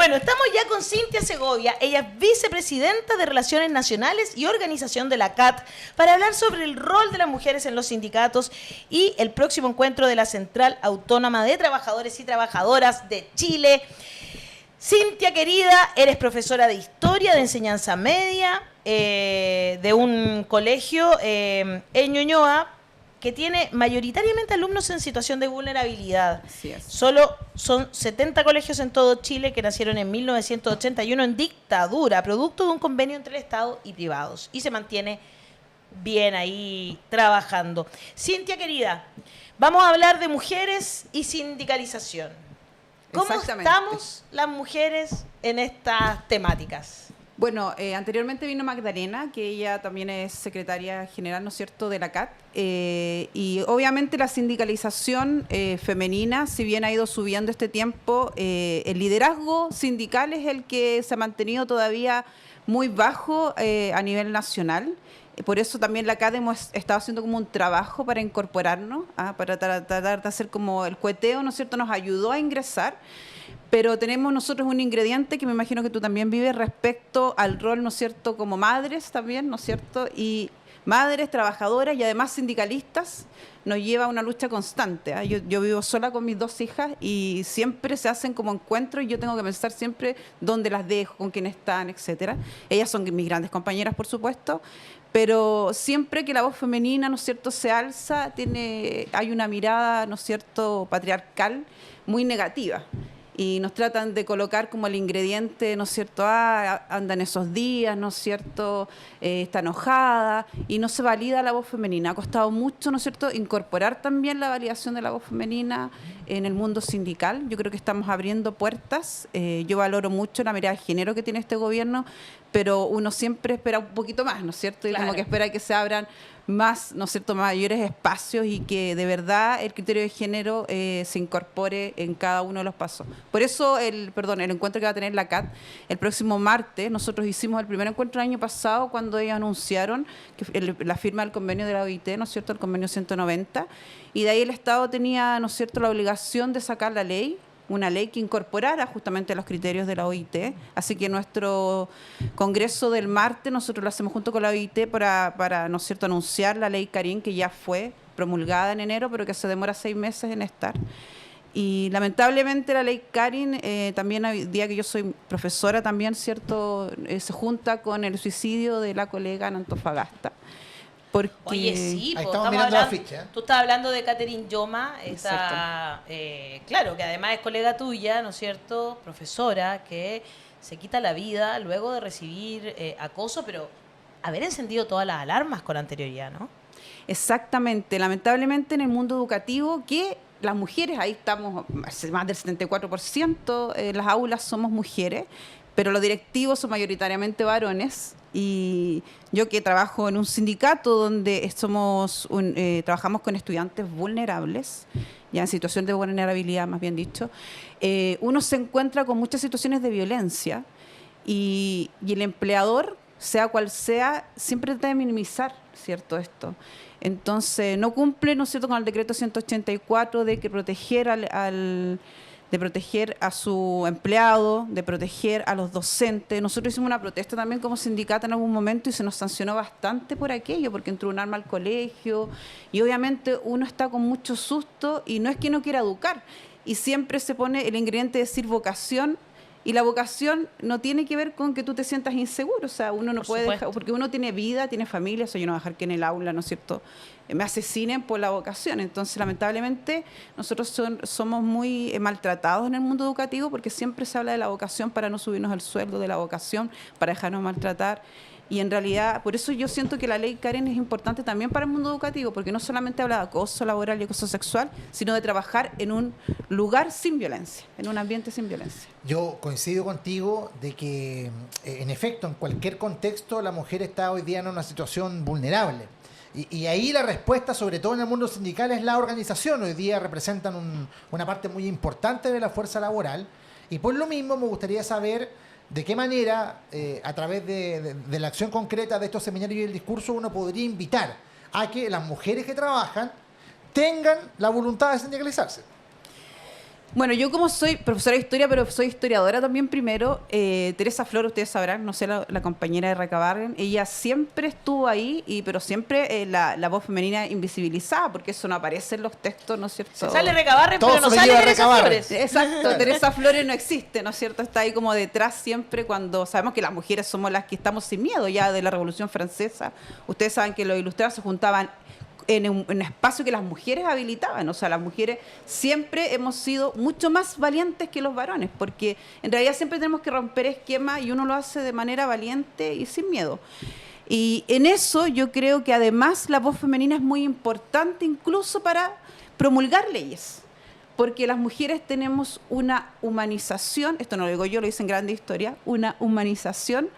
Bueno, estamos ya con Cintia Segovia. Ella es vicepresidenta de Relaciones Nacionales y Organización de la CAT, para hablar sobre el rol de las mujeres en los sindicatos y el próximo encuentro de la Central Autónoma de Trabajadores y Trabajadoras de Chile. Cintia, querida, eres profesora de Historia de Enseñanza Media de un colegio en Ñuñoa, que tiene mayoritariamente alumnos en situación de vulnerabilidad. Así es. Solo son 70 colegios en todo Chile que nacieron en 1981 en dictadura, producto de un convenio entre el Estado y privados. Y se mantiene bien ahí trabajando. Cintia, querida, vamos a hablar de mujeres y sindicalización. ¿Cómo estamos las mujeres en estas temáticas? Bueno, anteriormente vino Magdalena, que ella también es secretaria general, ¿no es cierto?, de la CAT. Y obviamente la sindicalización femenina, si bien ha ido subiendo este tiempo, el liderazgo sindical es el que se ha mantenido todavía muy bajo a nivel nacional. Por eso también la CAT hemos estado haciendo como un trabajo para incorporarnos, para tratar de hacer como el cueteo, ¿no es cierto?, nos ayudó a ingresar. Pero tenemos nosotros un ingrediente que me imagino que tú también vives respecto al rol, ¿no es cierto?, como madres también, ¿no es cierto?, y madres, trabajadoras y además sindicalistas, nos lleva a una lucha constante. Yo vivo sola con mis 2 hijas y siempre se hacen como encuentros y yo tengo que pensar siempre dónde las dejo, con quién están, etcétera. Ellas son mis grandes compañeras, por supuesto, pero siempre que la voz femenina, ¿no es cierto?, se alza, hay una mirada, ¿no es cierto?, patriarcal muy negativa. Y nos tratan de colocar como el ingrediente, ¿no es cierto?, andan esos días, ¿no es cierto?, está enojada, y no se valida la voz femenina. Ha costado mucho, ¿no es cierto?, incorporar también la validación de la voz femenina en el mundo sindical. Yo creo que estamos abriendo puertas. Yo valoro mucho la mirada de género que tiene este gobierno, pero uno siempre espera un poquito más, ¿no es cierto?, y claro, como que espera que se abran más, ¿no es cierto?, mayores espacios y que de verdad el criterio de género se incorpore en cada uno de los pasos. Por eso el encuentro que va a tener la CAT el próximo martes, nosotros hicimos el primer encuentro el año pasado cuando ellos anunciaron que la firma del convenio de la OIT, ¿no es cierto?, el convenio 190, y de ahí el Estado tenía, ¿no es cierto?, la obligación de sacar la ley, una ley que incorporara justamente los criterios de la OIT. Así que nuestro congreso del martes nosotros lo hacemos junto con la OIT para ¿no es cierto?, anunciar la ley Karin, que ya fue promulgada en enero, pero que se demora 6 meses en estar. Y lamentablemente la ley Karin, también hoy día que yo soy profesora también, ¿cierto?, se junta con el suicidio de la colega en Antofagasta. Porque oye, sí, ahí estamos mirando la ficha. Tú estás hablando de Catherine Yoma, claro, que además es colega tuya, ¿no es cierto?, profesora, que se quita la vida luego de recibir acoso, pero haber encendido todas las alarmas con anterioridad, ¿no? Exactamente, lamentablemente en el mundo educativo, que las mujeres, ahí estamos, más del 74%, las aulas somos mujeres, pero los directivos son mayoritariamente varones. Y yo que trabajo en un sindicato donde trabajamos con estudiantes vulnerables, ya en situación de vulnerabilidad, más bien dicho, uno se encuentra con muchas situaciones de violencia y el empleador, sea cual sea, siempre trata de minimizar, ¿cierto?, esto. Entonces, no cumple, ¿no es cierto?, con el decreto 184 de que de proteger a su empleado, de proteger a los docentes. Nosotros hicimos una protesta también como sindicato en algún momento y se nos sancionó bastante por aquello, porque entró un arma al colegio y obviamente uno está con mucho susto y no es que no quiera educar. Y siempre se pone el ingrediente de decir vocación, y la vocación no tiene que ver con que tú te sientas inseguro, o sea, uno no puede dejar, porque uno tiene vida, tiene familia, o sea, yo no voy a dejar que en el aula, ¿no es cierto?, me asesinen por la vocación. Entonces, lamentablemente, nosotros somos muy maltratados en el mundo educativo porque siempre se habla de la vocación para no subirnos el sueldo, de la vocación para dejarnos maltratar. Y en realidad, por eso yo siento que la ley Karen es importante también para el mundo educativo, porque no solamente habla de acoso laboral y acoso sexual, sino de trabajar en un lugar sin violencia, en un ambiente sin violencia. Yo coincido contigo de que, en efecto, en cualquier contexto, la mujer está hoy día en una situación vulnerable. Y ahí la respuesta, sobre todo en el mundo sindical, es la organización. Hoy día representan una parte muy importante de la fuerza laboral. Y por lo mismo me gustaría saber de qué manera, a través de la acción concreta de estos seminarios y el discurso, uno podría invitar a que las mujeres que trabajan tengan la voluntad de sindicalizarse. Bueno, yo como soy profesora de historia, pero soy historiadora también primero, Teresa Flor, ustedes sabrán, no sé, la compañera de Recabarren, ella siempre estuvo ahí, pero siempre la voz femenina invisibilizada, porque eso no aparece en los textos, ¿no es cierto? Se sale Recabarren, Todo pero no se lo sale lleva Teresa Recabarren. Flores. Exacto, Teresa Flores no existe, ¿no es cierto? Está ahí como detrás siempre cuando sabemos que las mujeres somos las que estamos sin miedo ya de la Revolución Francesa. Ustedes saben que los ilustrados se juntaban en un espacio que las mujeres habilitaban, o sea, las mujeres siempre hemos sido mucho más valientes que los varones, porque en realidad siempre tenemos que romper esquemas y uno lo hace de manera valiente y sin miedo. Y en eso yo creo que además la voz femenina es muy importante incluso para promulgar leyes, porque las mujeres tenemos una humanización, esto no lo digo yo, lo dice en Grande Historia, una humanización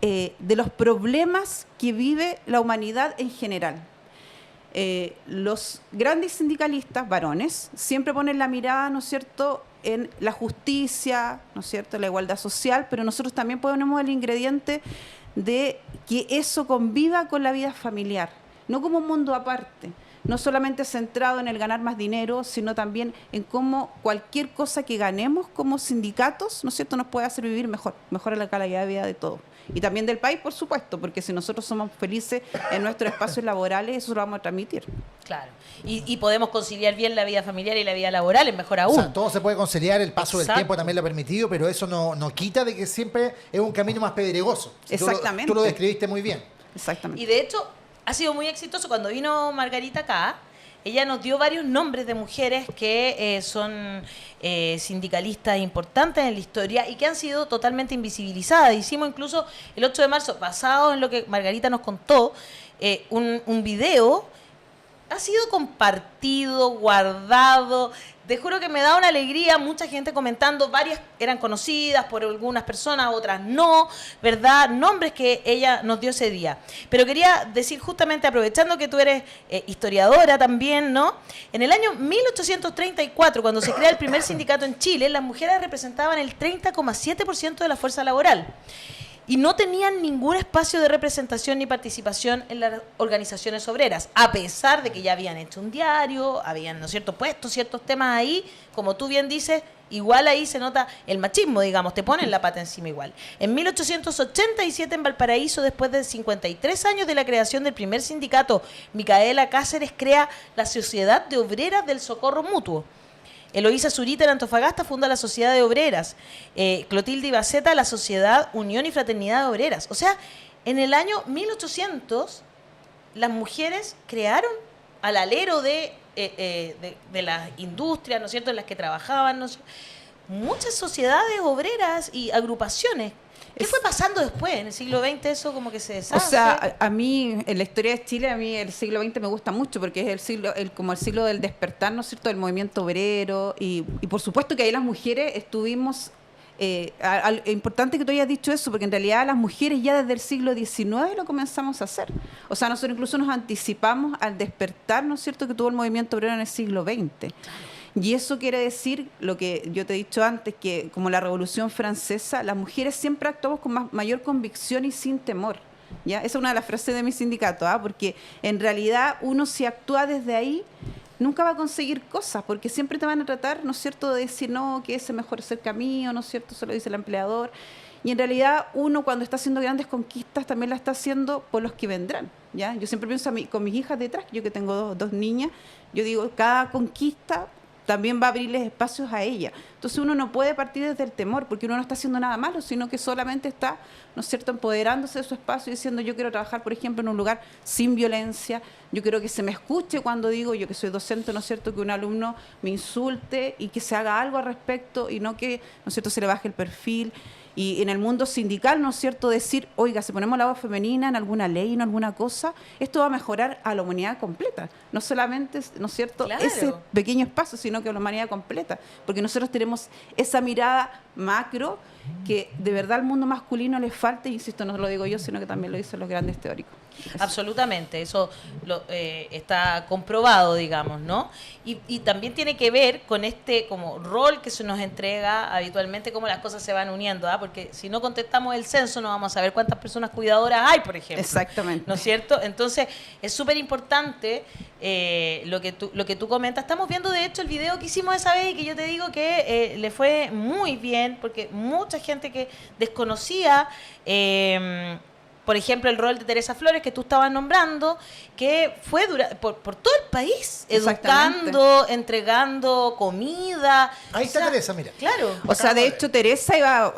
de los problemas que vive la humanidad en general. Los grandes sindicalistas, varones, siempre ponen la mirada, ¿no es cierto?, en la justicia, ¿no es cierto?, la igualdad social, pero nosotros también ponemos el ingrediente de que eso conviva con la vida familiar, no como un mundo aparte, no solamente centrado en el ganar más dinero, sino también en cómo cualquier cosa que ganemos como sindicatos, ¿no es cierto?, nos puede hacer vivir mejor, mejora la calidad de vida de todos. Y también del país, por supuesto, porque si nosotros somos felices en nuestros espacios laborales, eso lo vamos a transmitir. Claro. Y podemos conciliar bien la vida familiar y la vida laboral, es mejor aún. O sea, todo se puede conciliar, el paso Exacto. del tiempo también lo ha permitido, pero eso no quita de que siempre es un camino más pedregoso. Exactamente. Tú lo describiste muy bien. Exactamente. Y de hecho, ha sido muy exitoso. Cuando vino Margarita acá, ella nos dio varios nombres de mujeres que son sindicalistas importantes en la historia y que han sido totalmente invisibilizadas. Hicimos incluso el 8 de marzo, basado en lo que Margarita nos contó, un video. Ha sido compartido, guardado. Te juro que me da una alegría, mucha gente comentando, varias eran conocidas por algunas personas, otras no, ¿verdad? Nombres que ella nos dio ese día. Pero quería decir justamente, aprovechando que tú eres historiadora también, ¿no? En el año 1834, cuando se crea el primer sindicato en Chile, las mujeres representaban el 30,7% de la fuerza laboral. Y no tenían ningún espacio de representación ni participación en las organizaciones obreras, a pesar de que ya habían hecho un diario, habían, ¿no es cierto?, puesto ciertos temas ahí, como tú bien dices, igual ahí se nota el machismo, digamos, te ponen la pata encima igual. En 1887 en Valparaíso, después de 53 años de la creación del primer sindicato, Micaela Cáceres crea la Sociedad de Obreras del Socorro Mutuo. Eloísa Zurita en Antofagasta funda la Sociedad de Obreras. Clotilde Ibaceta la Sociedad Unión y Fraternidad de Obreras. O sea, en el año 1800 las mujeres crearon al alero de las industrias, ¿no es cierto?, en las que trabajaban, ¿no? Muchas sociedades obreras y agrupaciones. ¿Qué fue pasando después? En el siglo XX eso como que se deshace. O sea, a mí, en la historia de Chile, a mí el siglo XX me gusta mucho porque es el siglo, como el siglo del despertar, ¿no es cierto?, del movimiento obrero y por supuesto que ahí las mujeres estuvimos... es importante que tú hayas dicho eso porque en realidad las mujeres ya desde el siglo XIX lo comenzamos a hacer. O sea, nosotros incluso nos anticipamos al despertar, ¿no es cierto?, que tuvo el movimiento obrero en el siglo XX. Y eso quiere decir, lo que yo te he dicho antes, que como la Revolución Francesa, las mujeres siempre actuamos con mayor convicción y sin temor. ¿Ya? Esa es una de las frases de mi sindicato, porque en realidad uno si actúa desde ahí, nunca va a conseguir cosas, porque siempre te van a tratar, ¿no es cierto?, de decir, no, que ese mejor cerca mío, ¿no es cierto?, eso lo dice el empleador. Y en realidad uno cuando está haciendo grandes conquistas también la está haciendo por los que vendrán. ¿Ya? Yo siempre pienso con mis hijas detrás, yo que tengo dos niñas, yo digo, cada conquista también va a abrirles espacios a ella. Entonces uno no puede partir desde el temor, porque uno no está haciendo nada malo, sino que solamente está, ¿no es cierto?, empoderándose de su espacio y diciendo, yo quiero trabajar, por ejemplo, en un lugar sin violencia, yo quiero que se me escuche cuando digo, yo que soy docente, ¿no es cierto?, que un alumno me insulte y que se haga algo al respecto y no que, ¿no es cierto?, se le baje el perfil. Y en el mundo sindical, ¿no es cierto?, decir, oiga, si ponemos la voz femenina en alguna ley, en alguna cosa, esto va a mejorar a la humanidad completa. No solamente, ¿no es cierto?, claro, ese pequeño espacio, sino que a la humanidad completa. Porque nosotros tenemos esa mirada macro que de verdad al mundo masculino le falta, y insisto, no lo digo yo, sino que también lo dicen los grandes teóricos. Absolutamente, eso está comprobado, digamos, ¿no? Y también tiene que ver con este como rol que se nos entrega habitualmente, cómo las cosas se van uniendo, ¿ah? Porque si no contestamos el censo no vamos a saber cuántas personas cuidadoras hay, por ejemplo. Exactamente. ¿No es cierto? Entonces, es súper importante lo que tú comentas. Estamos viendo, de hecho, el video que hicimos esa vez y que yo te digo que le fue muy bien, porque mucha gente que desconocía... por ejemplo, el rol de Teresa Flores, que tú estabas nombrando, que fue por todo el país, educando, entregando comida. Ahí está Teresa, mira. Claro. O sea, de hecho, Teresa iba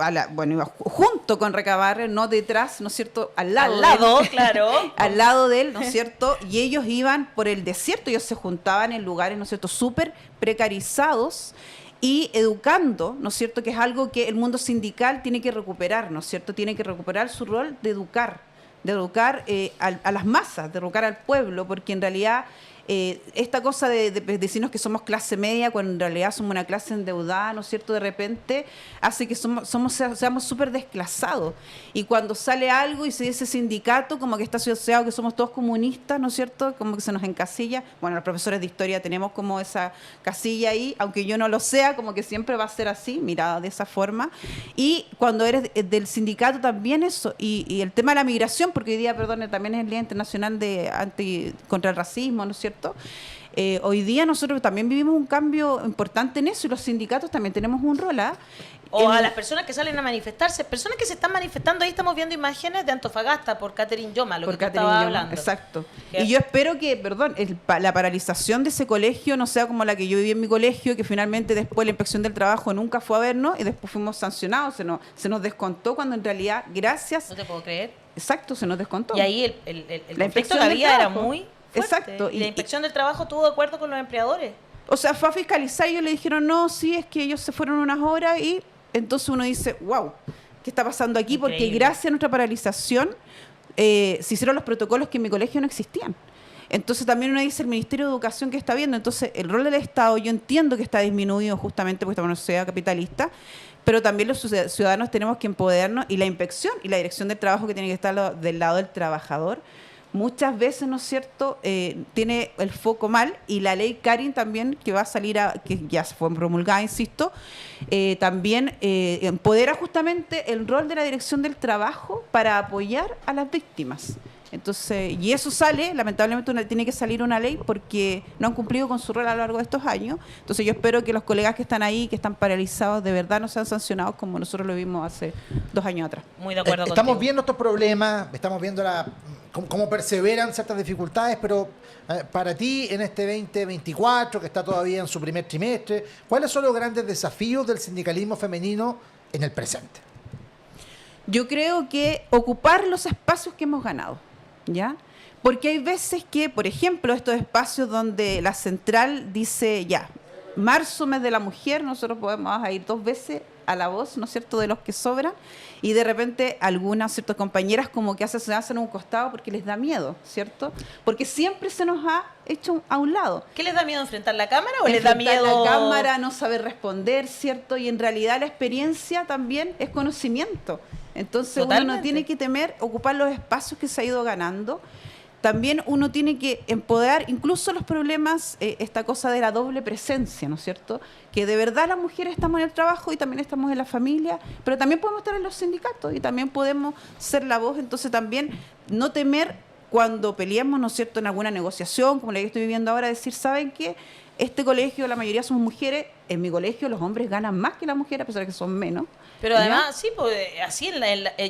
junto con Recabarren, no detrás, ¿no es cierto? Al lado, claro. Al lado de él, ¿no es cierto? Y ellos iban por el desierto, ellos se juntaban en lugares, ¿no es cierto?, súper precarizados, y educando, ¿no es cierto?, que es algo que el mundo sindical tiene que recuperar, ¿no es cierto?, tiene que recuperar su rol de educar a las masas, de educar al pueblo, porque en realidad esta cosa de decirnos que somos clase media cuando en realidad somos una clase endeudada, ¿no es cierto?, de repente hace que seamos súper desclasados. Y cuando sale algo y se dice sindicato, como que está asociado que somos todos comunistas, ¿no es cierto?, como que se nos encasilla. Bueno, los profesores de historia tenemos como esa casilla ahí, aunque yo no lo sea, como que siempre va a ser así, mirada de esa forma. Y cuando eres del sindicato también eso, y el tema de la migración, porque hoy día, perdón, también es el Día Internacional contra el Racismo, ¿no es cierto? Hoy día nosotros también vivimos un cambio importante en eso y los sindicatos también tenemos un rol. O a las personas que salen a manifestarse, personas que se están manifestando, ahí estamos viendo imágenes de Antofagasta por Catherine Yoma, lo que tú estabas hablando. Exacto. ¿Qué? Y yo espero que, la paralización de ese colegio no sea como la que yo viví en mi colegio, que finalmente después la inspección del trabajo nunca fue a vernos y después fuimos sancionados, se nos descontó cuando en realidad, gracias... No te puedo creer. Exacto, se nos descontó. Y ahí el la conflicto inspección que del había era trabajo. muy fuerte. Exacto. Y la inspección del trabajo estuvo de acuerdo con los empleadores. O sea, fue a fiscalizar y ellos le dijeron, no, sí, es que ellos se fueron unas horas y entonces uno dice, wow, ¿qué está pasando aquí? Increíble. Porque gracias a nuestra paralización se hicieron los protocolos que en mi colegio no existían. Entonces también uno dice el Ministerio de Educación que está viendo. Entonces el rol del Estado yo entiendo que está disminuido justamente porque estamos en una sociedad capitalista, pero también los ciudadanos tenemos que empoderarnos y la inspección y la dirección del trabajo que tiene que estar del lado del trabajador. Muchas veces, ¿no es cierto?, tiene el foco mal y la ley Karin también, que va a salir, que ya fue promulgada, insisto, también empodera justamente el rol de la dirección del trabajo para apoyar a las víctimas. Entonces, y eso sale, lamentablemente tiene que salir una ley porque no han cumplido con su rol a lo largo de estos años. Entonces yo espero que los colegas que están ahí, que están paralizados, de verdad no sean sancionados como nosotros lo vimos hace 2 años atrás. Muy de acuerdo Estamos contigo. viendo estos problemas, estamos viendo cómo perseveran ciertas dificultades, pero para ti en este 2024, que está todavía en su primer trimestre, ¿cuáles son los grandes desafíos del sindicalismo femenino en el presente? Yo creo que ocupar los espacios que hemos ganado, ¿ya? Porque hay veces que, por ejemplo, estos espacios donde la central dice, ya, marzo, mes de la mujer, nosotros podemos ir 2 veces a la voz, ¿no es cierto?, de los que sobran, y de repente algunas ciertas compañeras como que se hacen a un costado porque les da miedo, ¿cierto? Porque siempre se nos ha hecho a un lado. ¿Qué les da miedo, enfrentar la cámara o les da Enfrentar miedo la cámara, no saber responder, ¿cierto? Y en realidad la experiencia también es conocimiento. Entonces Totalmente. uno no tiene que temer ocupar los espacios que se ha ido ganando. También uno tiene que empoderar incluso los problemas, esta cosa de la doble presencia, ¿no es cierto? Que de verdad las mujeres estamos en el trabajo y también estamos en la familia, pero también podemos estar en los sindicatos y también podemos ser la voz. Entonces también no temer cuando peleemos, ¿no es cierto?, en alguna negociación, como la que estoy viviendo ahora, decir, ¿saben qué? Este colegio, la mayoría somos mujeres, en mi colegio los hombres ganan más que las mujeres, a pesar de que son menos. Pero ¿ya? además, sí, pues así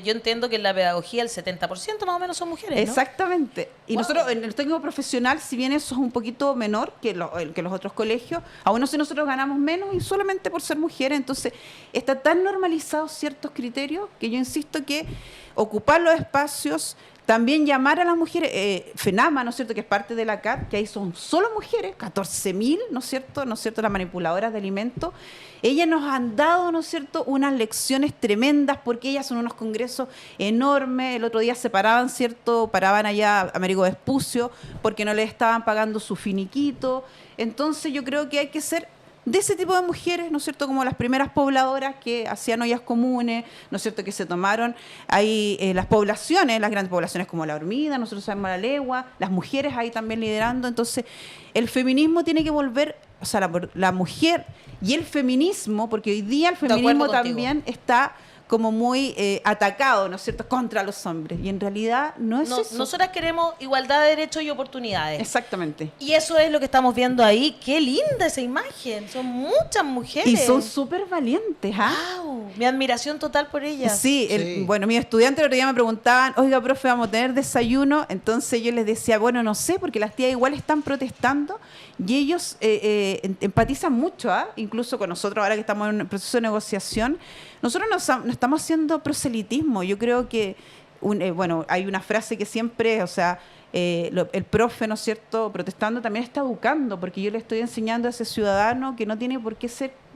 yo entiendo que en la pedagogía el 70% más o menos son mujeres, ¿no? Exactamente. Y Wow. nosotros, en el técnico profesional, si bien eso es un poquito menor que los otros colegios, aún así nosotros ganamos menos y solamente por ser mujeres. Entonces, está tan normalizados ciertos criterios que yo insisto que ocupar los espacios, también llamar a las mujeres, FENAMA, ¿no es cierto?, que es parte de la CAT, que ahí son solo mujeres, 14.000, ¿no es cierto?, las manipuladoras de alimentos. Ellas nos han dado, ¿no es cierto?, unas lecciones tremendas porque ellas son unos congresos enormes. El otro día se paraban, ¿cierto?, paraban allá a Américo Vespucio porque no les estaban pagando su finiquito. Entonces yo creo que hay que ser de ese tipo de mujeres, ¿no es cierto?, como las primeras pobladoras que hacían ollas comunes, ¿no es cierto?, que se tomaron ahí las poblaciones, las grandes poblaciones como La Hormida, nosotros sabemos La Legua, las mujeres ahí también liderando. Entonces, el feminismo tiene que volver, o sea, la mujer y el feminismo, porque hoy día el feminismo también está como muy atacado, ¿no es cierto?, contra los hombres. Y en realidad no es eso. Nosotras queremos igualdad de derechos y oportunidades. Exactamente. Y eso es lo que estamos viendo ahí. Qué linda esa imagen. Son muchas mujeres. Y son súper valientes, ¿ah? Wow, mi admiración total por ellas. Sí, bueno, mis estudiantes el otro día me preguntaban, oiga, profe, ¿vamos a tener desayuno? Entonces yo les decía, bueno, no sé, porque las tías igual están protestando y ellos empatizan mucho, ¿ah? Incluso con nosotros ahora que estamos en un proceso de negociación. Nosotros no estamos haciendo proselitismo. Yo creo que, bueno, hay una frase que siempre, o sea, el profe, ¿no es cierto?, protestando también está educando, porque yo le estoy enseñando a ese ciudadano que no tiene por qué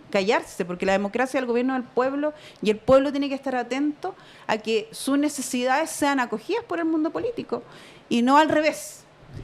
callarse, porque la democracia es el gobierno del pueblo y el pueblo tiene que estar atento a que sus necesidades sean acogidas por el mundo político y no al revés.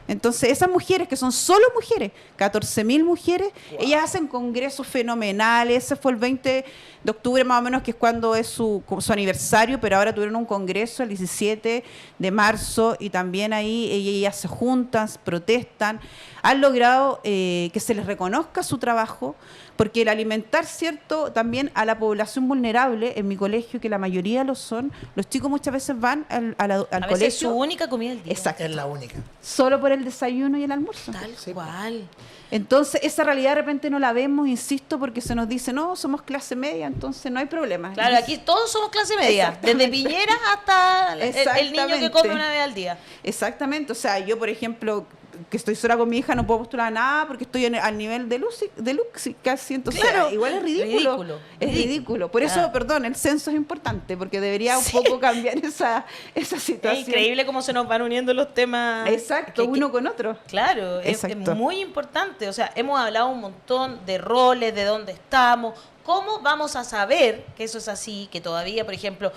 Entonces, esas mujeres, que son solo mujeres, 14.000 mujeres, wow, ellas hacen congresos fenomenales. Ese fue el 20 de octubre más o menos, que es cuando es su aniversario, pero ahora tuvieron un congreso el 17 de marzo y también ahí ellas se juntan, protestan, han logrado que se les reconozca su trabajo, porque el alimentar, ¿cierto?, también a la población vulnerable, en mi colegio, que la mayoría lo son, los chicos muchas veces van al colegio. Veces es su única comida del día. Exacto. Es la única. Solo por el desayuno y el almuerzo. Tal Sí, cual. Entonces, esa realidad de repente no la vemos, insisto, porque se nos dice, no, somos clase media, entonces no hay problema. Claro, aquí todos somos clase media, desde Piñera hasta el niño que come una vez al día. Exactamente, o sea, yo, por ejemplo, que estoy sola con mi hija, no puedo postular a nada porque estoy al nivel de Luxi casi. Entonces, claro, igual es ridículo. Es ridículo. Por eso, perdón, el censo es importante, porque debería un poco cambiar esa situación. Es increíble cómo se nos van uniendo los temas. Exacto, uno con otro. Claro, es muy importante. O sea, hemos hablado un montón de roles, de dónde estamos. ¿Cómo vamos a saber que eso es así? Que todavía, por ejemplo,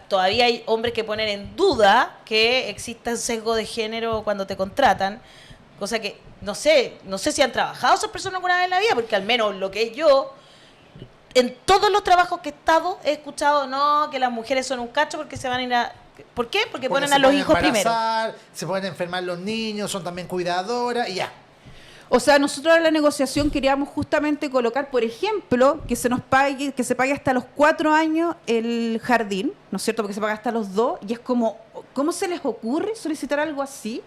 todavía hay hombres que ponen en duda que exista sesgo de género cuando te contratan. Cosa que no sé si han trabajado esas personas alguna vez en la vida, porque al menos lo que es yo, en todos los trabajos que he estado, he escuchado, no, que las mujeres son un cacho porque se van a ir a... ¿Por qué? Porque ponen a los hijos primero. Se pueden enfermar los niños, son también cuidadoras y ya. O sea, nosotros en la negociación queríamos justamente colocar, por ejemplo, que se pague hasta los 4 años el jardín, ¿no es cierto? Porque se paga hasta los 2, y es como, ¿cómo se les ocurre solicitar algo así?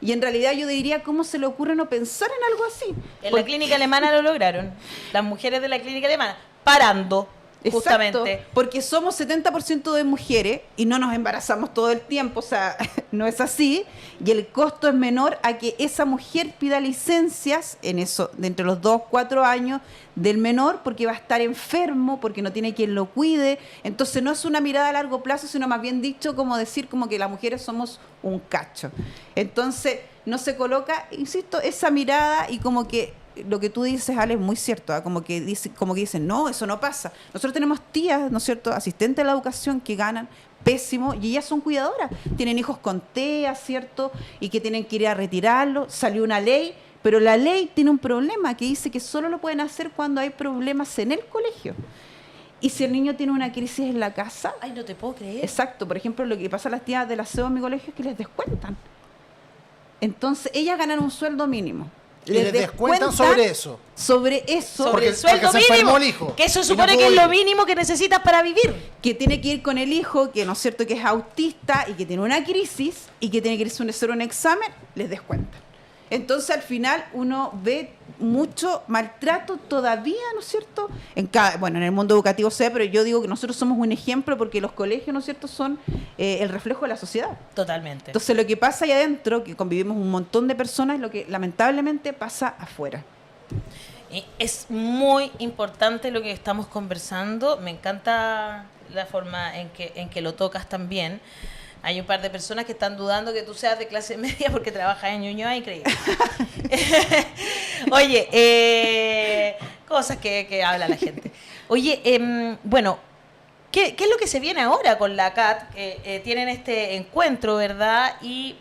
Y en realidad yo diría, ¿cómo se le ocurre no pensar en algo así? La clínica alemana lo lograron. Las mujeres de la clínica alemana, parando, justamente. Exacto, porque somos 70% de mujeres y no nos embarazamos todo el tiempo, o sea, no es así, y el costo es menor a que esa mujer pida licencias en eso, de entre los 2, 4 años del menor, porque va a estar enfermo, porque no tiene quien lo cuide. Entonces no es una mirada a largo plazo, sino más bien dicho, como decir como que las mujeres somos un cacho. Entonces no se coloca, insisto, esa mirada, y como que lo que tú dices, Ale, es muy cierto, ¿eh? Como que dicen, no, eso no pasa. Nosotros tenemos tías, ¿no es cierto?, asistentes de la educación que ganan pésimo y ellas son cuidadoras. Tienen hijos con TEA, ¿cierto?, y que tienen que ir a retirarlo. Salió una ley, pero la ley tiene un problema que dice que solo lo pueden hacer cuando hay problemas en el colegio. Y si el niño tiene una crisis en la casa... Ay, no te puedo creer. Exacto. Por ejemplo, lo que pasa a las tías del aseo en mi colegio es que les descuentan. Entonces, ellas ganan un sueldo mínimo. Y les descuentan sobre eso. Sobre eso. Sobre el sueldo mínimo. El hijo, que eso supone que es lo mínimo que necesitas para vivir. Que tiene que ir con el hijo, que no es cierto, que es autista y que tiene una crisis y que tiene que irse a hacer un examen, les descuentan. Entonces, al final, uno ve mucho maltrato todavía, ¿no es cierto? En el mundo educativo sé, pero yo digo que nosotros somos un ejemplo porque los colegios, ¿no es cierto?, son el reflejo de la sociedad. Totalmente. Entonces, lo que pasa ahí adentro, que convivimos un montón de personas, es lo que lamentablemente pasa afuera. Es muy importante lo que estamos conversando. Me encanta la forma en que lo tocas también. Hay un par de personas que están dudando que tú seas de clase media porque trabajas en Ñuñoa, increíble. Oye, cosas que habla la gente. Oye, bueno, ¿qué es lo que se viene ahora con la CAT? Tienen este encuentro, ¿verdad? Y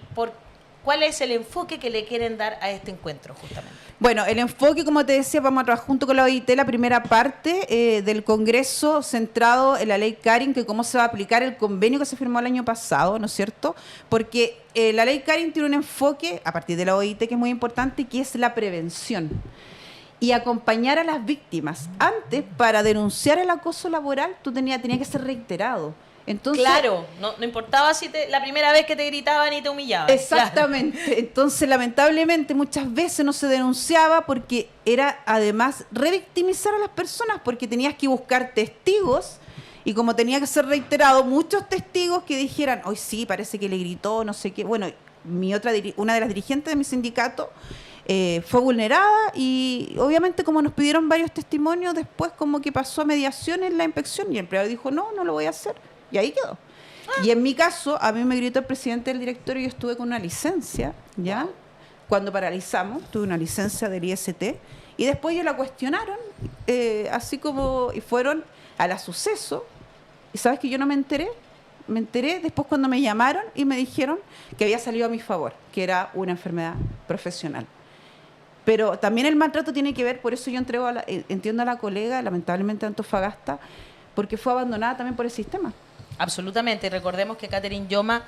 ¿cuál es el enfoque que le quieren dar a este encuentro, justamente? Bueno, el enfoque, como te decía, vamos a trabajar junto con la OIT la primera parte del Congreso centrado en la ley Karin, que cómo se va a aplicar el convenio que se firmó el año pasado, ¿no es cierto? Porque la ley Karin tiene un enfoque, a partir de la OIT, que es muy importante, que es la prevención y acompañar a las víctimas. Antes, para denunciar el acoso laboral, tú tenía que ser reiterado. Entonces, claro, no importaba si la primera vez que te gritaban y te humillaban. Exactamente. Claro. Entonces, lamentablemente, muchas veces no se denunciaba porque era, además, revictimizar a las personas, porque tenías que buscar testigos y como tenía que ser reiterado, muchos testigos que dijeran, hoy sí, parece que le gritó, no sé qué. Bueno, una de las dirigentes de mi sindicato fue vulnerada y obviamente como nos pidieron varios testimonios, después como que pasó a mediación en la inspección y el empleado dijo, no lo voy a hacer. Y ahí quedó. Y en mi caso, a mí me gritó el presidente del directorio y yo estuve con una licencia, ¿ya? Cuando paralizamos, tuve una licencia del IST y después ellos la cuestionaron, así como, y fueron a la suceso. ¿Y sabes que yo no me enteré? Me enteré después cuando me llamaron y me dijeron que había salido a mi favor, que era una enfermedad profesional. Pero también el maltrato tiene que ver, por eso yo entiendo a la colega, lamentablemente de Antofagasta, porque fue abandonada también por el sistema. Absolutamente. Recordemos que Catherine Yoma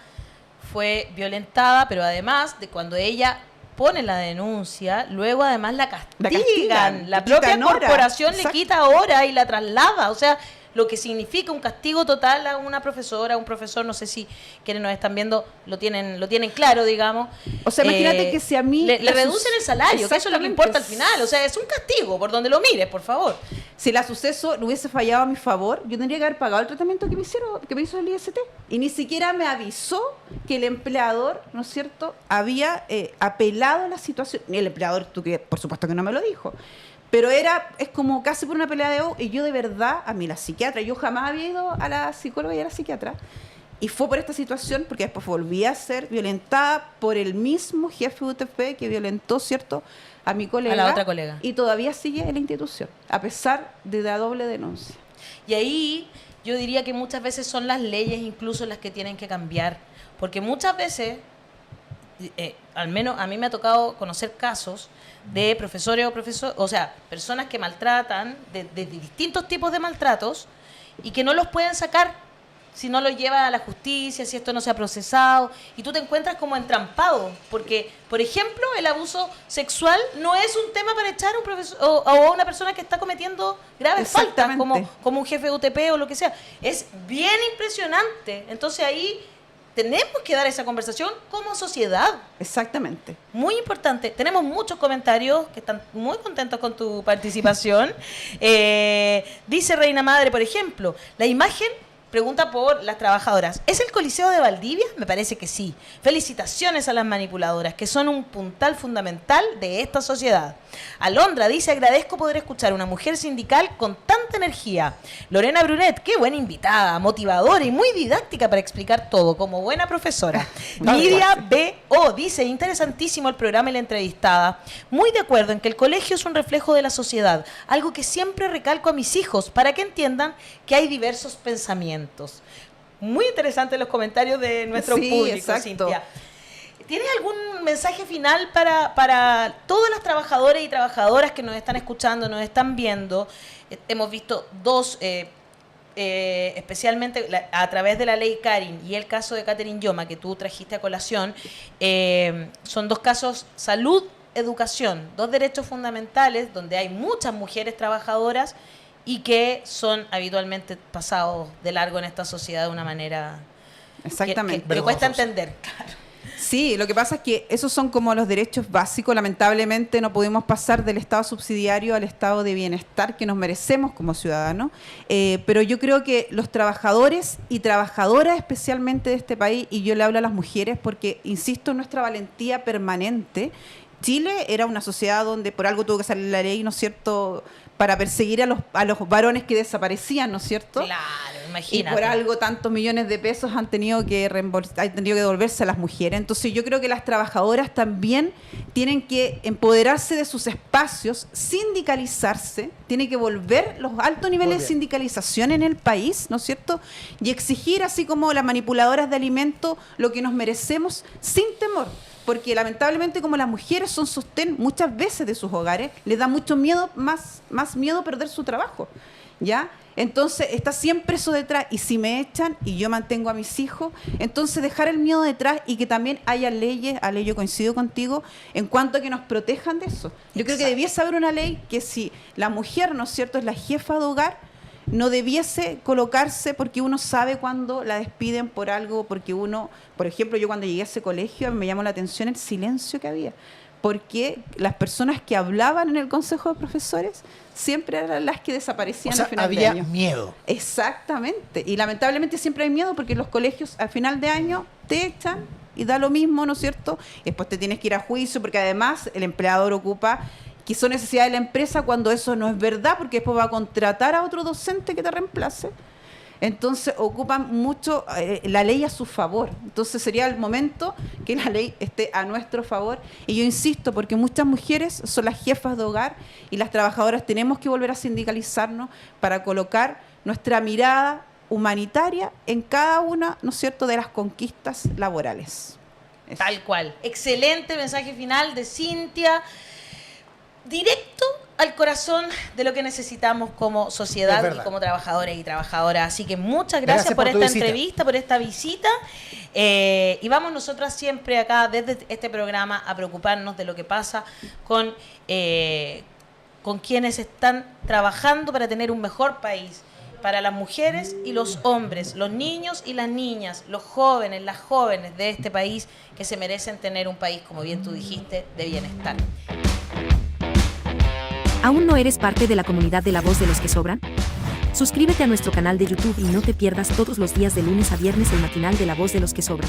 fue violentada, pero además de cuando ella pone la denuncia, luego además la castigan. La propia corporación le quita hora y la traslada. O sea, lo que significa un castigo total a una profesora, a un profesor, no sé si quienes nos están viendo lo tienen claro, digamos. O sea, imagínate que si a mí... Le reducen el salario, que eso es lo que importa al final. O sea, es un castigo, por donde lo mires, por favor. Si la suceso no hubiese fallado a mi favor, yo tendría que haber pagado el tratamiento que me hizo el IST. Y ni siquiera me avisó que el empleador, ¿no es cierto?, había apelado a la situación. Y el empleador, por supuesto que no me lo dijo. Pero es como casi por una pelea de ego. Y yo de verdad, a mí la psiquiatra, yo jamás había ido a la psicóloga y a la psiquiatra. Y fue por esta situación, porque después volví a ser violentada por el mismo jefe de UTP que violentó, ¿cierto?, a mi colega. A la otra colega. Y todavía sigue en la institución, a pesar de la doble denuncia. Y ahí yo diría que muchas veces son las leyes incluso las que tienen que cambiar. Porque muchas veces, al menos a mí me ha tocado conocer casos de profesores o sea, personas que maltratan, de distintos tipos de maltratos, y que no los pueden sacar si no lo lleva a la justicia, si esto no se ha procesado, y tú te encuentras como entrampado, porque, por ejemplo, el abuso sexual no es un tema para echar a un profesor o a una persona que está cometiendo graves faltas, como un jefe de UTP o lo que sea. Es bien impresionante. Entonces ahí tenemos que dar esa conversación como sociedad. Exactamente. Muy importante. Tenemos muchos comentarios que están muy contentos con tu participación. Dice Reina Madre, por ejemplo, la imagen... Pregunta por las trabajadoras. ¿Es el Coliseo de Valdivia? Me parece que sí. Felicitaciones a las manipuladoras, que son un puntal fundamental de esta sociedad. Alondra dice, agradezco poder escuchar a una mujer sindical con tanta energía. Lorena Brunet, qué buena invitada, motivadora y muy didáctica para explicar todo, como buena profesora. Lidia B.O. dice, interesantísimo el programa y la entrevistada. Muy de acuerdo en que el colegio es un reflejo de la sociedad, algo que siempre recalco a mis hijos para que entiendan que hay diversos pensamientos. Muy interesantes los comentarios de nuestro público, exacto. Cintia. ¿Tienes algún mensaje final para todas las trabajadoras y trabajadoras que nos están escuchando, nos están viendo? Hemos visto dos, especialmente a través de la ley Karin y el caso de Catherine Yoma, que tú trajiste a colación. Son dos casos, salud, educación, dos derechos fundamentales donde hay muchas mujeres trabajadoras y que son habitualmente pasados de largo en esta sociedad de una manera que cuesta entender. Claro. Sí, lo que pasa es que esos son como los derechos básicos. Lamentablemente no pudimos pasar del estado subsidiario al estado de bienestar que nos merecemos como ciudadanos. Pero yo creo que los trabajadores y trabajadoras especialmente de este país, y yo le hablo a las mujeres porque, insisto, en nuestra valentía permanente. Chile era una sociedad donde por algo tuvo que salir la ley, ¿no es cierto?, para perseguir a los varones que desaparecían, ¿no es cierto? Claro, imagínate. Y por algo tantos millones de pesos han tenido que devolverse a las mujeres. Entonces yo creo que las trabajadoras también tienen que empoderarse de sus espacios, sindicalizarse, tiene que volver los altos niveles de sindicalización en el país, ¿no es cierto? Y exigir, así como las manipuladoras de alimentos, lo que nos merecemos sin temor. porque lamentablemente como las mujeres son sostén muchas veces de sus hogares, les da mucho miedo, más miedo perder su trabajo, ¿ya? Entonces está siempre eso detrás, y si me echan y yo mantengo a mis hijos, entonces dejar el miedo detrás y que también haya leyes, Ale, yo coincido contigo, en cuanto a que nos protejan de eso. Yo creo que debiese haber una ley que si la mujer, ¿no es cierto?, es la jefa de hogar, no debiese colocarse porque uno sabe cuando la despiden por algo, porque uno, por ejemplo, yo cuando llegué a ese colegio me llamó la atención el silencio que había, porque las personas que hablaban en el consejo de profesores siempre eran las que desaparecían al final de año. Había miedo. Exactamente, y lamentablemente siempre hay miedo porque los colegios al final de año te echan y da lo mismo, ¿no es cierto? Y después te tienes que ir a juicio porque además el empleador ocupa que son necesidades de la empresa cuando eso no es verdad, porque después va a contratar a otro docente que te reemplace. Entonces ocupan mucho la ley a su favor. Entonces sería el momento que la ley esté a nuestro favor. Y yo insisto, porque muchas mujeres son las jefas de hogar y las trabajadoras tenemos que volver a sindicalizarnos para colocar nuestra mirada humanitaria en cada una, ¿no es cierto?, de las conquistas laborales. Eso. Tal cual. Excelente mensaje final de Cintia. Directo al corazón de lo que necesitamos como sociedad y como trabajadores y trabajadoras. Así que muchas gracias por esta entrevista, por esta visita. Y vamos nosotras siempre acá desde este programa a preocuparnos de lo que pasa con quienes están trabajando para tener un mejor país, para las mujeres y los hombres, los niños y las niñas, los jóvenes, las jóvenes de este país que se merecen tener un país, como bien tú dijiste, de bienestar. ¿Aún no eres parte de la comunidad de La Voz de los que Sobran? Suscríbete a nuestro canal de YouTube y no te pierdas todos los días de lunes a viernes el matinal de La Voz de los que Sobran.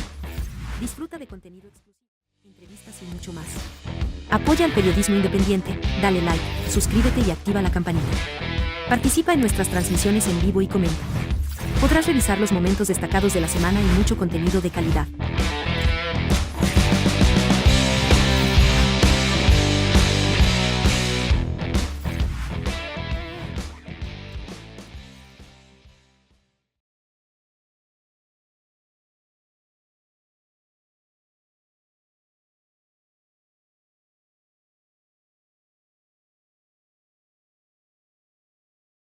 Disfruta de contenido exclusivo, entrevistas y mucho más. Apoya al periodismo independiente, dale like, suscríbete y activa la campanita. Participa en nuestras transmisiones en vivo y comenta. Podrás revisar los momentos destacados de la semana y mucho contenido de calidad.